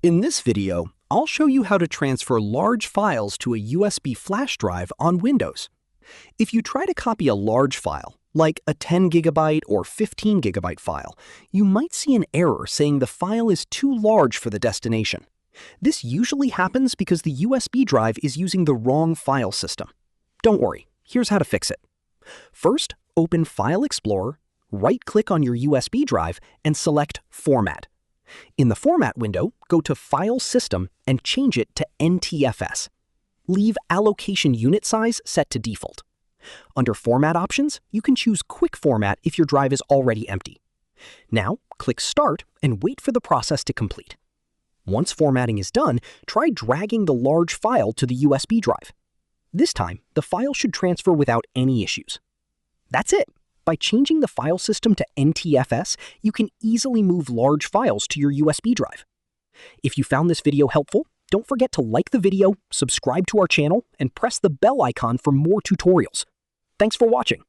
In this video, I'll show you how to transfer large files to a USB flash drive on Windows. If you try to copy a large file, like a 10 gigabyte or 15 gigabyte file, you might see an error saying the file is too large for the destination. This usually happens because the USB drive is using the wrong file system. Don't worry, here's how to fix it. First, open File Explorer, right-click on your USB drive, and select Format. In the Format window, go to File System and change it to NTFS. Leave Allocation Unit Size set to default. Under Format options, you can choose Quick Format if your drive is already empty. Now, click Start and wait for the process to complete. Once formatting is done, try dragging the large file to the USB drive. This time, the file should transfer without any issues. That's it! By changing the file system to NTFS, you can easily move large files to your USB drive. If you found this video helpful, don't forget to like the video, subscribe to our channel, and press the bell icon for more tutorials. Thanks for watching.